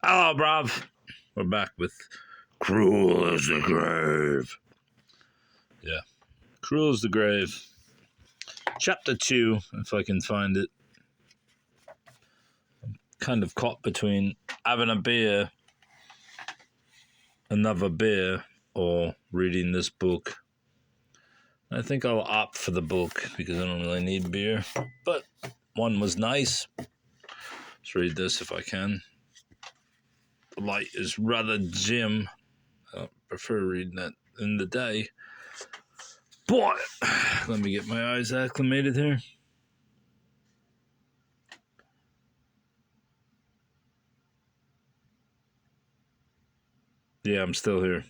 Hello, bruv. We're back with Cruel as the Grave. Yeah, Cruel as the Grave. Chapter 2, if I can find it. I'm kind of caught between having a beer, another beer, or reading this book. I think I'll opt for the book because I don't really need beer. But one was nice. Let's read this if I can. The light is rather dim. I prefer reading that in the day. But let me get my eyes acclimated here. Yeah, I'm still here.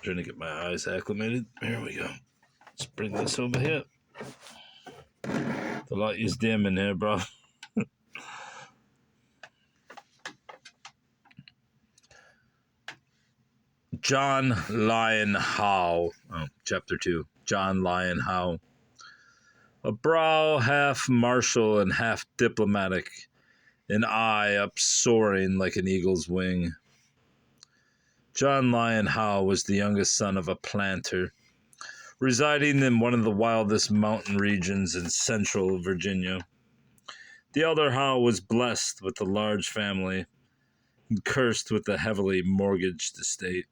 Trying to get my eyes acclimated. Here we go. Let's bring this over here. The light is dim in here, bro. John Lyon Howe. Oh, chapter 2. John Lyon Howe. A brow half martial and half diplomatic, an eye up soaring like an eagle's wing. John Lyon Howe was the youngest son of a planter, residing in one of the wildest mountain regions in central Virginia. The elder Howe was blessed with a large family and cursed with a heavily mortgaged estate.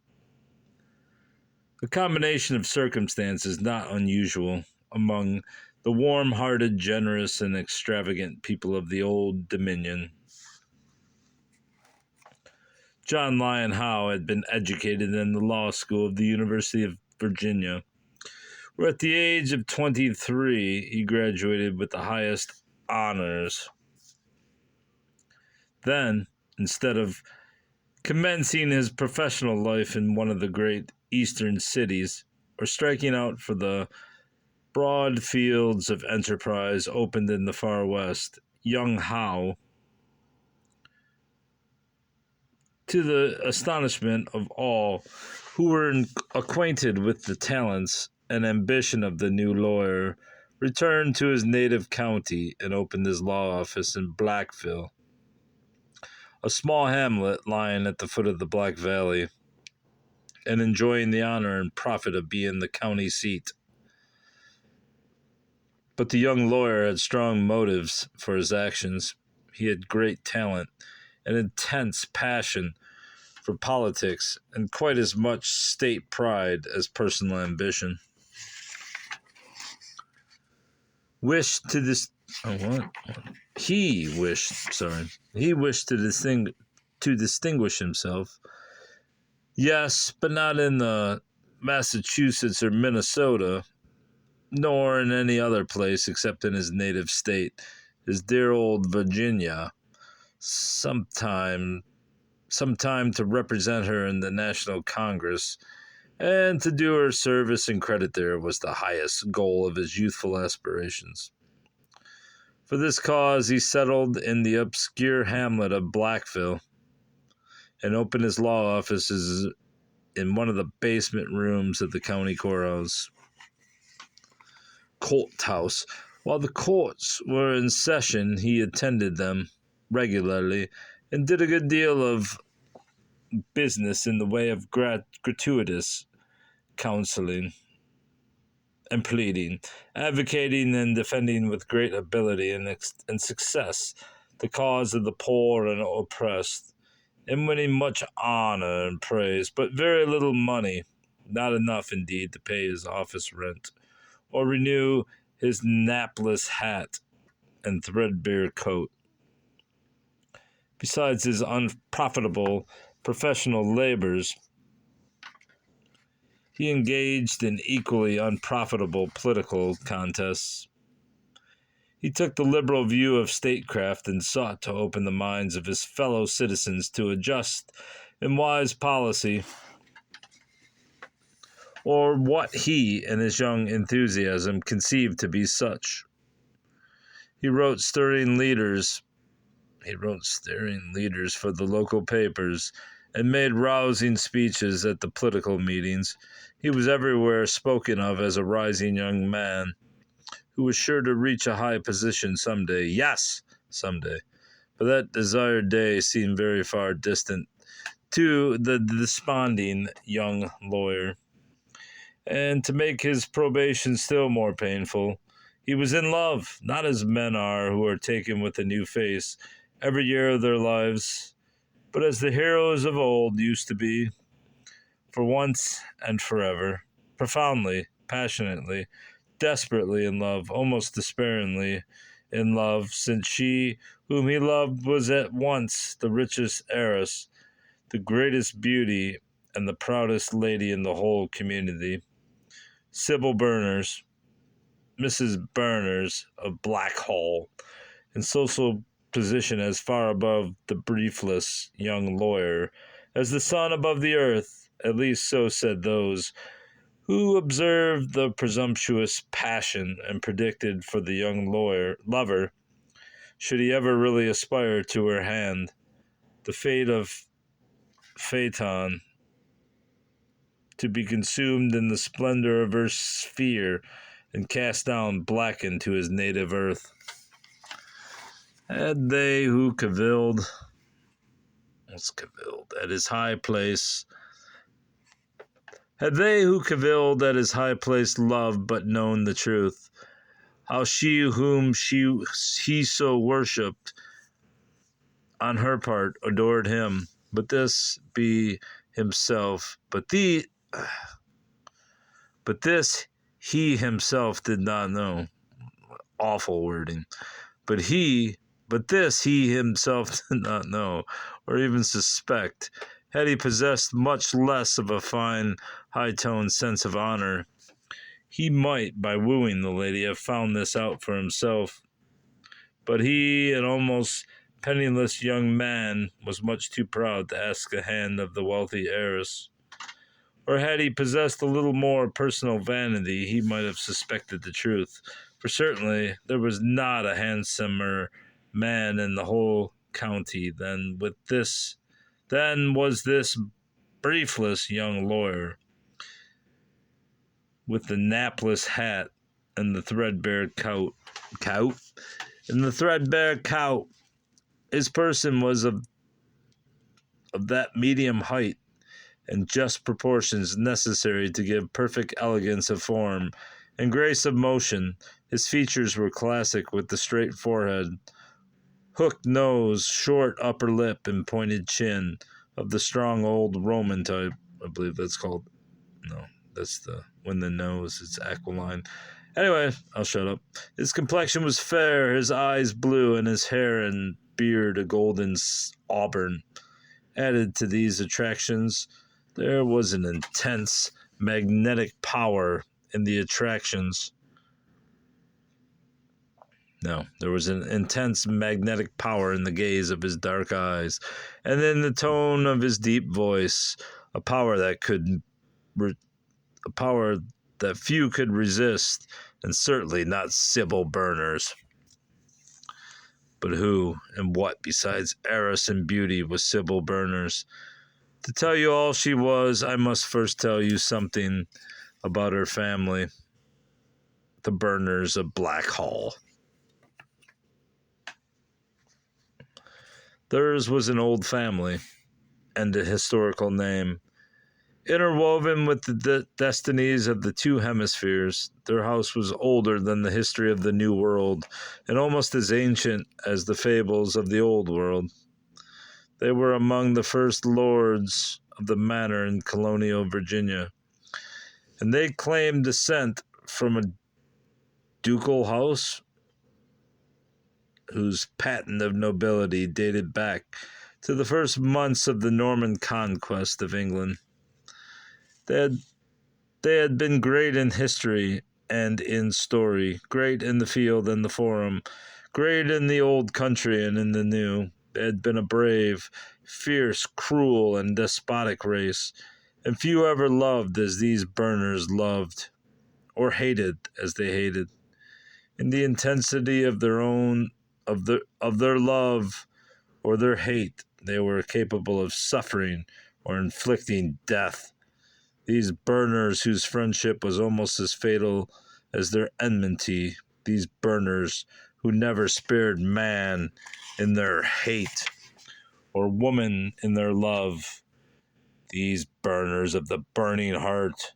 A combination of circumstances not unusual among the warm-hearted, generous, and extravagant people of the Old Dominion. John Lyon Howe had been educated in the law school of the University of Virginia, where at the age of 23 he graduated with the highest honors. Then, instead of commencing his professional life in one of the great eastern cities, or striking out for the broad fields of enterprise opened in the far west, young Howe, to the astonishment of all who were acquainted with the talents and ambition of the new lawyer, returned to his native county and opened his law office in Blackville, a small hamlet lying at the foot of the Black Valley, and enjoying the honor and profit of being the county seat. But the young lawyer had strong motives for his actions. He had great talent, an intense passion for politics, and quite as much state pride as personal ambition. He wished to distinguish himself. Yes, but not in Massachusetts or Minnesota, nor in any other place except in his native state, his dear old Virginia. Sometime to represent her in the National Congress, and to do her service and credit there was the highest goal of his youthful aspirations. For this cause he settled in the obscure hamlet of Blackville, and opened his law offices in one of the basement rooms of the county courthouse. While the courts were in session, he attended them regularly and did a good deal of business in the way of gratuitous counseling and pleading, advocating and defending with great ability and success the cause of the poor and oppressed, and winning much honor and praise, but very little money, not enough indeed to pay his office rent, or renew his napless hat and threadbare coat. Besides his unprofitable professional labors, he engaged in equally unprofitable political contests. He took the liberal view of statecraft and sought to open the minds of his fellow citizens to a just and wise policy, or what he and his young enthusiasm conceived to be such. He wrote stirring leaders for the local papers and made rousing speeches at the political meetings. He was everywhere spoken of as a rising young man who was sure to reach a high position someday. Yes, someday. for that desired day seemed very far distant to the desponding young lawyer. And to make his probation still more painful, he was in love, not as men are who are taken with a new face every year of their lives, but as the heroes of old used to be, for once and forever, profoundly, passionately, desperately in love, almost despairingly in love, since she whom he loved was at once the richest heiress, the greatest beauty, and the proudest lady in the whole community. Sybil Berners, Mrs. Berners of Blackhall, in social position as far above the briefless young lawyer as the sun above the earth, at least so said those who observed the presumptuous passion and predicted for the young lover, should he ever really aspire to her hand, the fate of Phaeton, to be consumed in the splendor of her sphere and cast down blackened to his native earth. Had they who cavilled at his high place, loved but known the truth, how she whom he so worshipped on her part adored him, but this he himself did not know. Awful wording. But this he himself did not know, or even suspect. Had he possessed much less of a fine, high-toned sense of honor, he might, by wooing the lady, have found this out for himself. But he, an almost penniless young man, was much too proud to ask the hand of the wealthy heiress. Or had he possessed a little more personal vanity, he might have suspected the truth, for certainly there was not a handsomer man in the whole county than was this briefless young lawyer, with the napless hat and the threadbare coat. His person was of that medium height and just proportions necessary to give perfect elegance of form and grace of motion. His features were classic, with the straight forehead, hooked nose, short upper lip, and pointed chin, of the strong old Roman type. I believe that's called. No, that's when the nose is aquiline. Anyway, I'll shut up. His complexion was fair, his eyes blue, and his hair and beard a golden auburn. Added to these attractions, there was an intense magnetic power in the attractions. No, there was an intense magnetic power in the gaze of his dark eyes, and in the tone of his deep voice, a power that few could resist, and certainly not Sybil Berners. But who and what besides heiress and beauty was Sybil Berners? To tell you all she was, I must first tell you something about her family, the Berners of Blackhall. Theirs was an old family and a historical name. Interwoven with the destinies of the two hemispheres, their house was older than the history of the New World, and almost as ancient as the fables of the Old World. They were among the first lords of the manor in colonial Virginia, and they claimed descent from a ducal house whose patent of nobility dated back to the first months of the Norman conquest of England. They had been great in history and in story, great in the field and the forum, great in the old country and in the new. They had been a brave, fierce, cruel, and despotic race, and few ever loved as these Berners loved, or hated as they hated. In the intensity of their love or their hate, they were capable of suffering or inflicting death. These Berners, whose friendship was almost as fatal as their enmity, these Berners, who never spared man in their hate or woman in their love. These burners of the burning heart,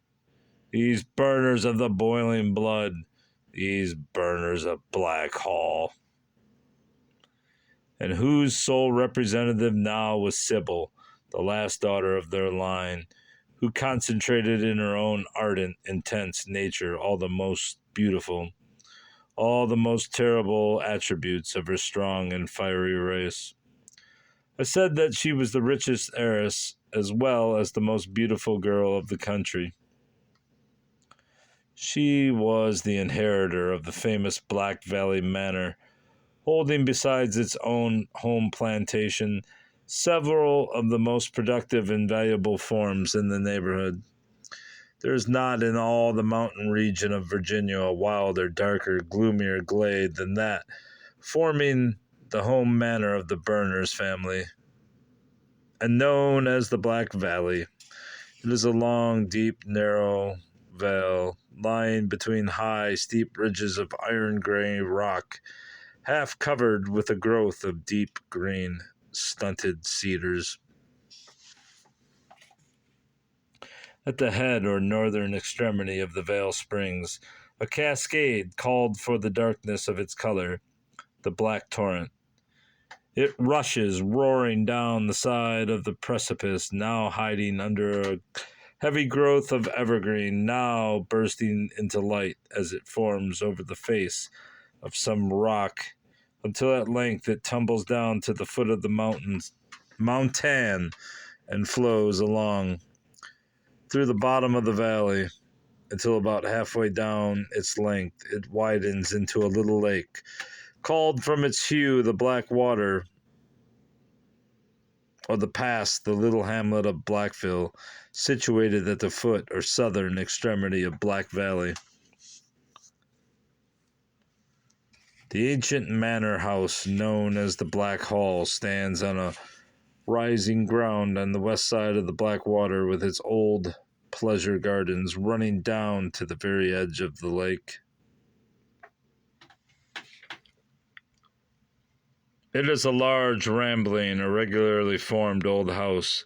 these burners of the boiling blood, these burners of Black Hall. And whose sole representative now was Sybil, the last daughter of their line, who concentrated in her own ardent, intense nature all the most beautiful, all the most terrible attributes of her strong and fiery race. I said that she was the richest heiress as well as the most beautiful girl of the country. She was the inheritor of the famous Black Valley Manor, holding besides its own home plantation several of the most productive and valuable farms in the neighborhood. There is not in all the mountain region of Virginia a wilder, darker, gloomier glade than that, forming the home manor of the Berners family, and known as the Black Valley. It is a long, deep, narrow vale, lying between high, steep ridges of iron-gray rock, half covered with a growth of deep green, stunted cedars. At the head or northern extremity of the vale springs a cascade called for the darkness of its color, the Black Torrent. It rushes roaring down the side of the precipice, now hiding under a heavy growth of evergreen, now bursting into light as it forms over the face of some rock, until at length it tumbles down to the foot of the mountain, and flows along through the bottom of the valley, until about halfway down its length it widens into a little lake, called from its hue the Black Water, or the pass, the little hamlet of Blackville, situated at the foot or southern extremity of Black Valley. The ancient manor house known as the Black Hall stands on a rising ground on the west side of the Black Water, with its old pleasure gardens running down to the very edge of the lake. It is a large, rambling, irregularly formed old house,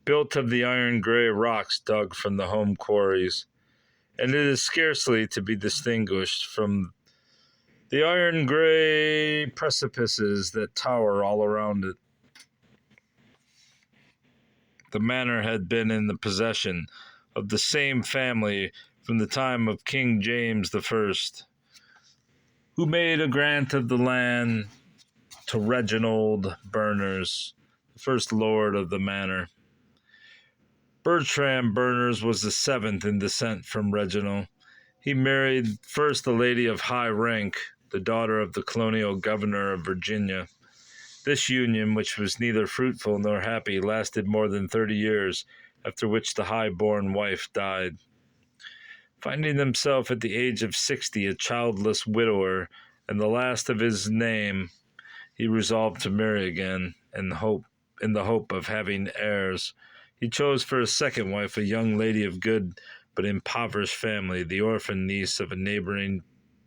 built of the iron-gray rocks dug from the home quarries, and it is scarcely to be distinguished from the iron-gray precipices that tower all around it. The manor had been in the possession of the same family from the time of King James I, who made a grant of the land to Reginald Berners, the first lord of the manor. Bertram Berners was the seventh in descent from Reginald. He married first a lady of high rank, the daughter of the colonial governor of Virginia. This union, which was neither fruitful nor happy, lasted more than 30 years, after which the high-born wife died. Finding himself at the age of 60 a childless widower, and the last of his name, he resolved to marry again, in the hope of having heirs. He chose for his second wife a young lady of good but impoverished family, the orphan niece of a neighboring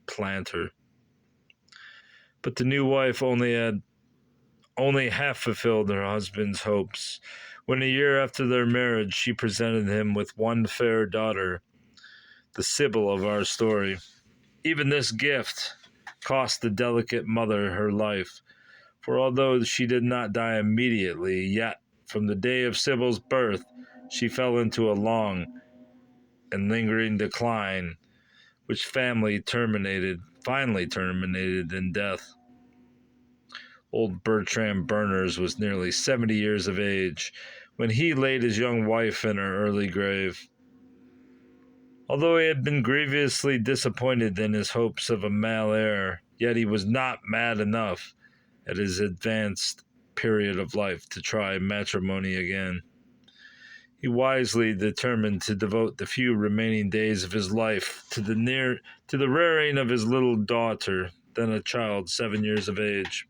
planter. But the new wife only half fulfilled her husband's hopes. When a year after their marriage she presented him with one fair daughter, the Sybil of our story. Even this gift cost the delicate mother her life, for although she did not die immediately, yet from the day of Sybil's birth she fell into a long and lingering decline, which finally terminated in death. Old Bertram Berners was nearly 70 years of age when he laid his young wife in her early grave. Although he had been grievously disappointed in his hopes of a male heir, yet he was not mad enough at his advanced period of life to try matrimony again. He wisely determined to devote the few remaining days of his life to the rearing of his little daughter, then a child 7 years of age.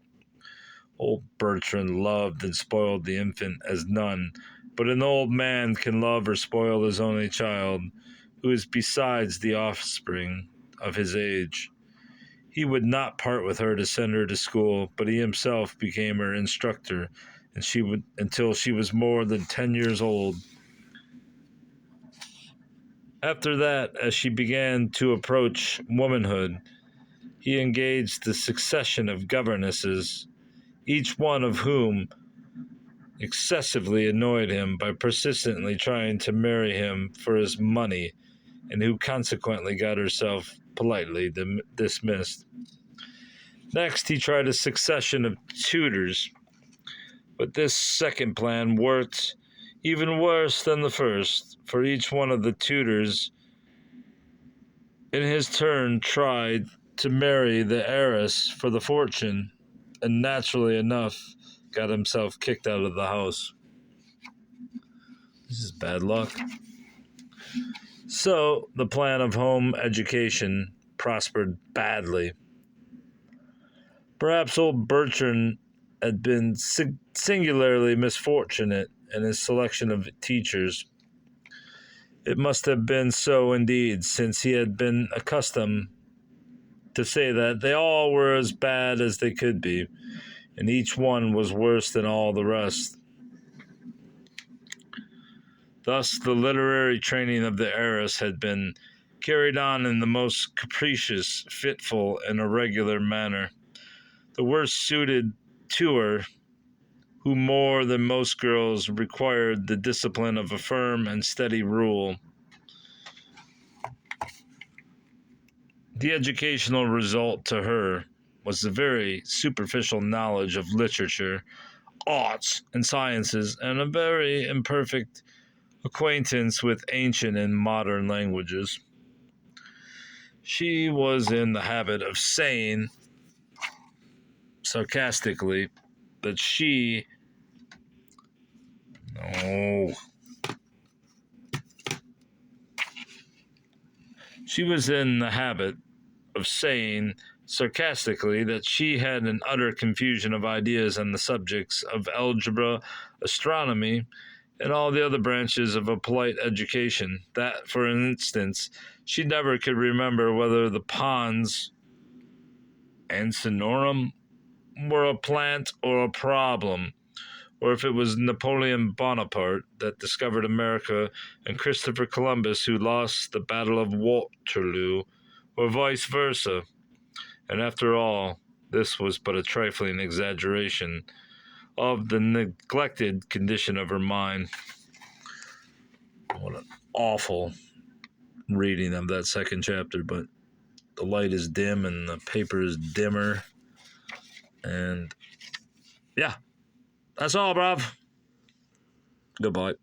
Old Bertrand loved and spoiled the infant as none but an old man can love or spoil his only child, who is besides the offspring of his age. He would not part with her to send her to school, but he himself became her instructor, and she would until she was more than 10 years old. After that, as she began to approach womanhood, he engaged a succession of governesses, each one of whom excessively annoyed him by persistently trying to marry him for his money, and who consequently got herself politely dismissed. Next, he tried a succession of tutors, but this second plan worked even worse than the first, for each one of the tutors, in his turn, tried to marry the heiress for the fortune, and naturally enough, got himself kicked out of the house. This is bad luck. So, the plan of home education prospered badly. Perhaps old Bertrand had been singularly misfortunate in his selection of teachers. It must have been so indeed, since he had been accustomed to say that they all were as bad as they could be, and each one was worse than all the rest. Thus, the literary training of the heiress had been carried on in the most capricious, fitful, and irregular manner. The worst suited to her, who more than most girls required the discipline of a firm and steady rule. The educational result to her was a very superficial knowledge of literature, arts, and sciences, and a very imperfect acquaintance with ancient and modern languages. She was in the habit of saying, sarcastically, that she was in the habit of saying sarcastically that she had an utter confusion of ideas on the subjects of algebra, astronomy, and all the other branches of a polite education, that, for instance, she never could remember whether the pons ansinorum were a plant or a problem, or if it was Napoleon Bonaparte that discovered America and Christopher Columbus who lost the Battle of Waterloo, or vice versa. And after all, this was but a trifling exaggeration of the neglected condition of her mind. What an awful reading of that second chapter, but the light is dim and the paper is dimmer. And yeah, that's all, bruv. Goodbye.